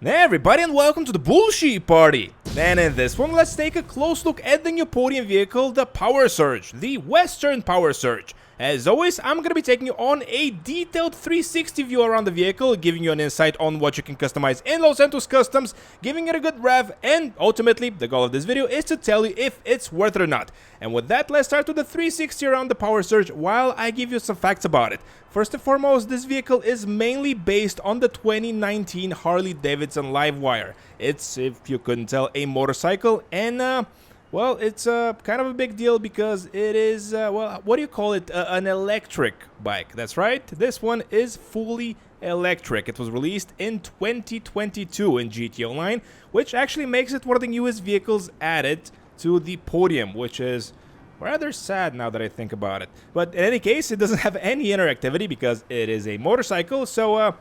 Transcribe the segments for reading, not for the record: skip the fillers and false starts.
Hey everybody, and welcome to the bullshit party! And in this one, let's take a close look at the new podium vehicle, the Powersurge, the Western Powersurge. As always, I'm gonna be taking you on a detailed 360 view around the vehicle, giving you an insight on what you can customize in Los Santos Customs, giving it a good rev, and ultimately, the goal of this video is to tell you if it's worth it or not. And with that, let's start with the 360 around the Powersurge while I give you some facts about it. First and foremost, this vehicle is mainly based on the 2019 Harley-Davidson Livewire. It's, if you couldn't tell, a motorcycle, and well, it's kind of a big deal because it is, well, what do you call it? An electric bike. That's right. This one is fully electric. It was released in 2022 in GT Online, which actually makes it one of the newest vehicles added to the Podium, which is rather sad now that I think about it. But in any case, it doesn't have any interactivity because it is a motorcycle, so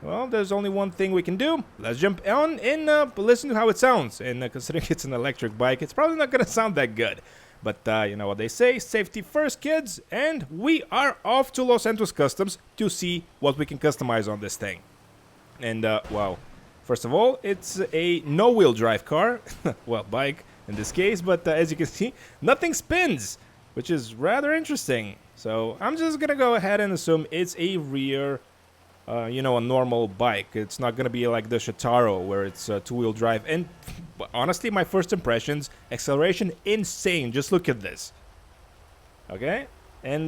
well, there's only one thing we can do. Let's jump on and listen to how it sounds. And considering it's an electric bike, it's probably not going to sound that good. But you know what they say, safety first, kids. And we are off to Los Santos Customs to see what we can customize on this thing. And wow, first of all, it's a no-wheel drive car. Well, bike in this case. But as you can see, nothing spins, which is rather interesting. So I'm just going to go ahead and assume it's a rear... you know, a normal bike. It's not gonna be like the Cheetah where it's two-wheel drive. And honestly, my first impressions, acceleration insane. Just look at this. Okay, and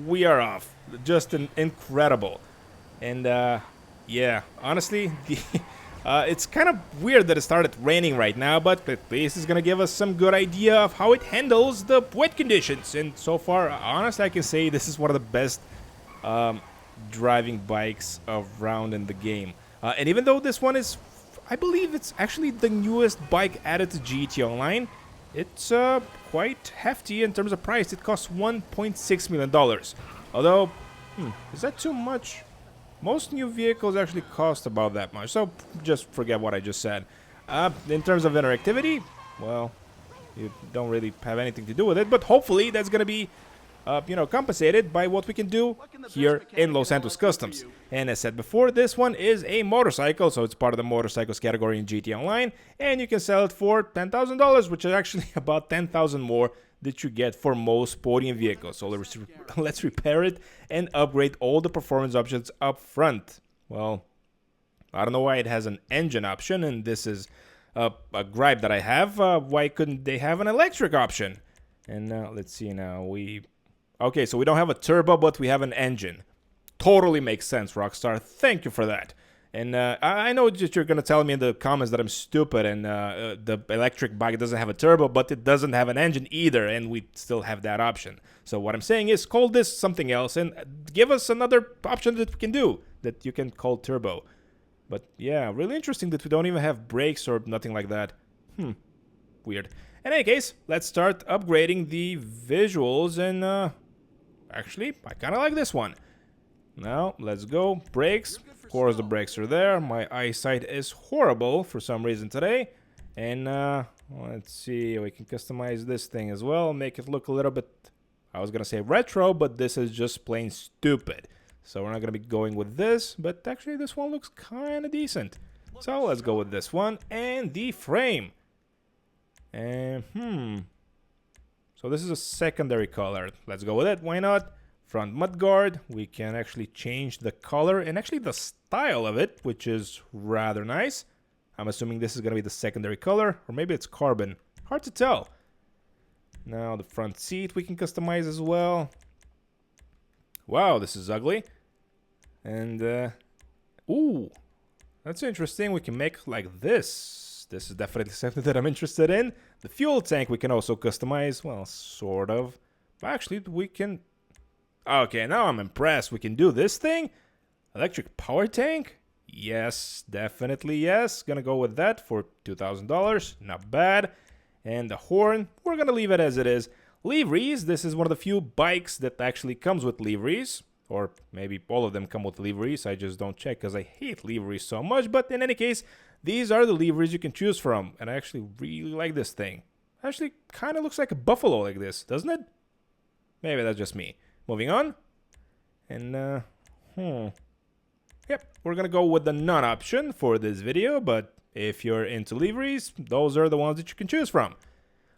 we are off. Just incredible. And yeah, honestly, it's kind of weird that it started raining right now, but at least it's gonna give us some good idea of how it handles the wet conditions. And so far, honestly, I can say this is one of the best driving bikes around in the game. And even though this one is, I believe it's actually the newest bike added to GT Online, it's quite hefty in terms of price. It costs $1.6 million. Although, is that too much? Most new vehicles actually cost about that much, so just forget what I just said. In terms of interactivity, well, you don't really have anything to do with it, but hopefully that's going to be you know, compensated by what we can do here in Los Santos Customs. And as said before, this one is a motorcycle, so it's part of the motorcycles category in GT Online, and you can sell it for $10,000, which is actually about $10,000 more that you get for most podium vehicles. So let's repair it and upgrade all the performance options up front. Well, I don't know why it has an engine option, and this is a gripe that I have. Why couldn't they have an electric option? And let's see now, okay, so we don't have a turbo, but we have an engine. Totally makes sense, Rockstar. Thank you for that. And I know that you're going to tell me in the comments that I'm stupid and the electric bike doesn't have a turbo, but it doesn't have an engine either, and we still have that option. So what I'm saying is call this something else and give us another option that we can do that you can call turbo. But yeah, really interesting that we don't even have brakes or nothing like that. Weird. In any case, let's start upgrading the visuals and... actually, I kind of like this one. Now, let's go. Brakes. Of course, the brakes are there. My eyesight is horrible for some reason today. And, let's see. We can customize this thing as well. Make it look a little bit, I was going to say retro, but this is just plain stupid. So we're not going to be going with this. But actually, this one looks kind of decent. So let's go with this one. And the frame. And, so this is a secondary color. Let's go with it. Why not? Front mudguard. We can actually change the color and actually the style of it, which is rather nice. I'm assuming this is going to be the secondary color, or maybe it's carbon. Hard to tell. Now the front seat we can customize as well. Wow, this is ugly. And, ooh, that's interesting. We can make like this. This is definitely something that I'm interested in. The fuel tank we can also customize. Well, sort of. Actually, we can... Okay, now I'm impressed. We can do this thing? Electric power tank? Yes, definitely yes. Gonna go with that for $2,000. Not bad. And the horn, we're gonna leave it as it is. Liveries, this is one of the few bikes that actually comes with liveries. Or maybe all of them come with liveries. I just don't check because I hate liveries so much. But in any case... These are the liveries you can choose from, and I actually really like this thing. Actually, kind of looks like a buffalo like this, doesn't it? Maybe that's just me. Moving on. And, Yep, we're gonna go with the none option for this video, but if you're into liveries, those are the ones that you can choose from.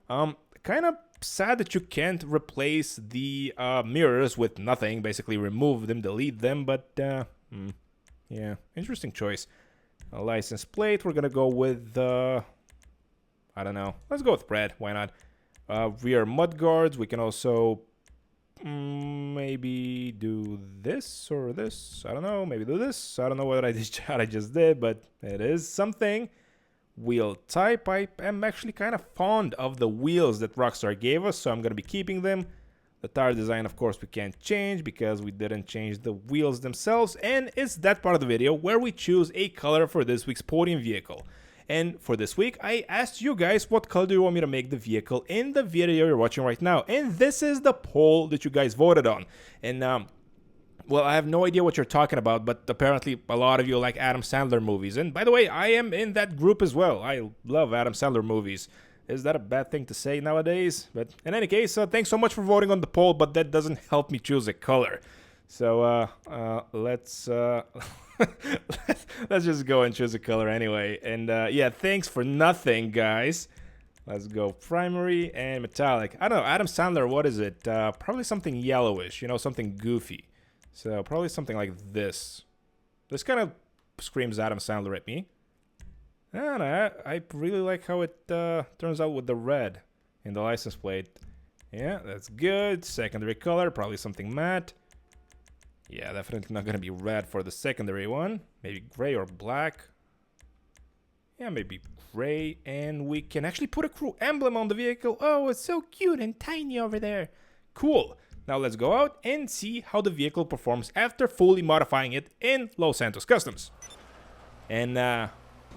Kind of sad that you can't replace the mirrors with nothing, basically remove them, delete them, but yeah, interesting choice. A license plate, we're gonna go with I don't know, let's go with red, why not? Rear mud guards, we can also maybe do this or this, I don't know, maybe do this, I don't know what I just did, but it is something. Wheel type, I am actually kind of fond of the wheels that Rockstar gave us, so I'm gonna be keeping them. The tire design, of course, we can't change because we didn't change the wheels themselves, and it's that part of the video where we choose a color for this week's podium vehicle. And for this week, I asked you guys what color do you want me to make the vehicle in the video you're watching right now, and this is the poll that you guys voted on. And well, I have no idea what you're talking about, but apparently a lot of you like Adam Sandler movies. And by the way, I am in that group as well. I love Adam Sandler movies. Is that a bad thing to say nowadays? But in any case, thanks so much for voting on the poll, but that doesn't help me choose a color. So let's let's just go and choose a color anyway. And yeah, thanks for nothing, guys. Let's go primary and metallic. I don't know, Adam Sandler, what is it? Probably something yellowish, you know, something goofy. So probably something like this. This kind of screams Adam Sandler at me. And I really like how it turns out with the red in the license plate. Yeah, that's good. Secondary color, probably something matte. Yeah, definitely not gonna be red for the secondary one. Maybe gray or black. Yeah, maybe gray. And we can actually put a crew emblem on the vehicle. Oh, it's so cute and tiny over there. Cool. Now let's go out and see how the vehicle performs after fully modifying it in Los Santos Customs. And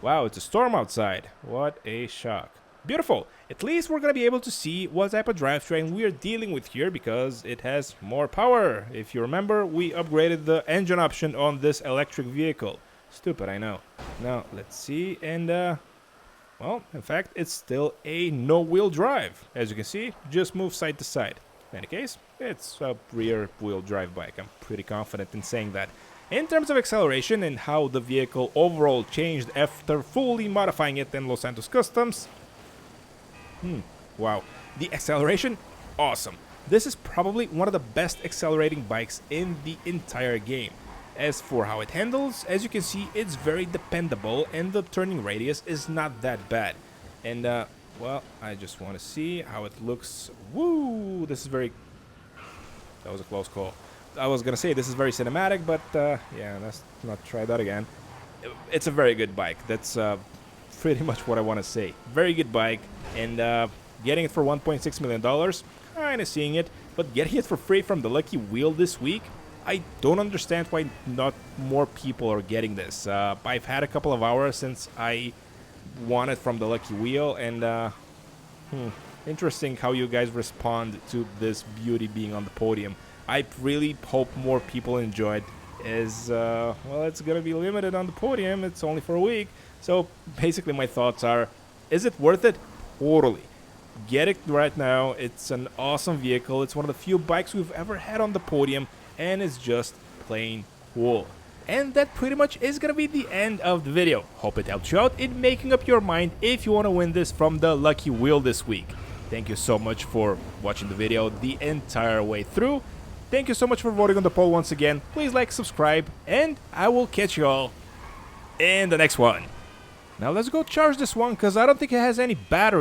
wow, it's a storm outside. What a shock. Beautiful. At least we're gonna be able to see what type of drivetrain we're dealing with here because it has more power. If you remember, we upgraded the engine option on this electric vehicle. Stupid, I know. Now let's see, and well, in fact, it's still a no-wheel drive. As you can see, just move side to side. In any case, it's a rear-wheel drive bike. I'm pretty confident in saying that. In terms of acceleration and how the vehicle overall changed after fully modifying it in Los Santos Customs, wow. The acceleration, awesome. This is probably one of the best accelerating bikes in the entire game. As for how it handles, as you can see, it's very dependable and the turning radius is not that bad. And well, I just want to see how it looks. Woo! This is very... That was a close call. I was going to say this is very cinematic, but yeah, let's not try that again. It's a very good bike. That's pretty much what I want to say. Very good bike, and getting it for $1.6 million, kind of seeing it, but getting it for free from the Lucky Wheel this week, I don't understand why not more people are getting this. I've had a couple of hours since I won it from the Lucky Wheel, and interesting how you guys respond to this beauty being on the podium. I really hope more people enjoy it, as well, it's gonna be limited on the podium. It's only for a week, so basically my thoughts are, is it worth it? Totally. Get it right now. It's an awesome vehicle. It's one of the few bikes we've ever had on the podium, and it's just plain cool. And that pretty much is gonna be the end of the video. Hope it helped you out in making up your mind if you want to win this from the Lucky Wheel this week. Thank you so much for watching the video the entire way through. Thank you so much for voting on the poll once again. Please like, subscribe, and I will catch you all in the next one. Now let's go charge this one, because I don't think it has any battery.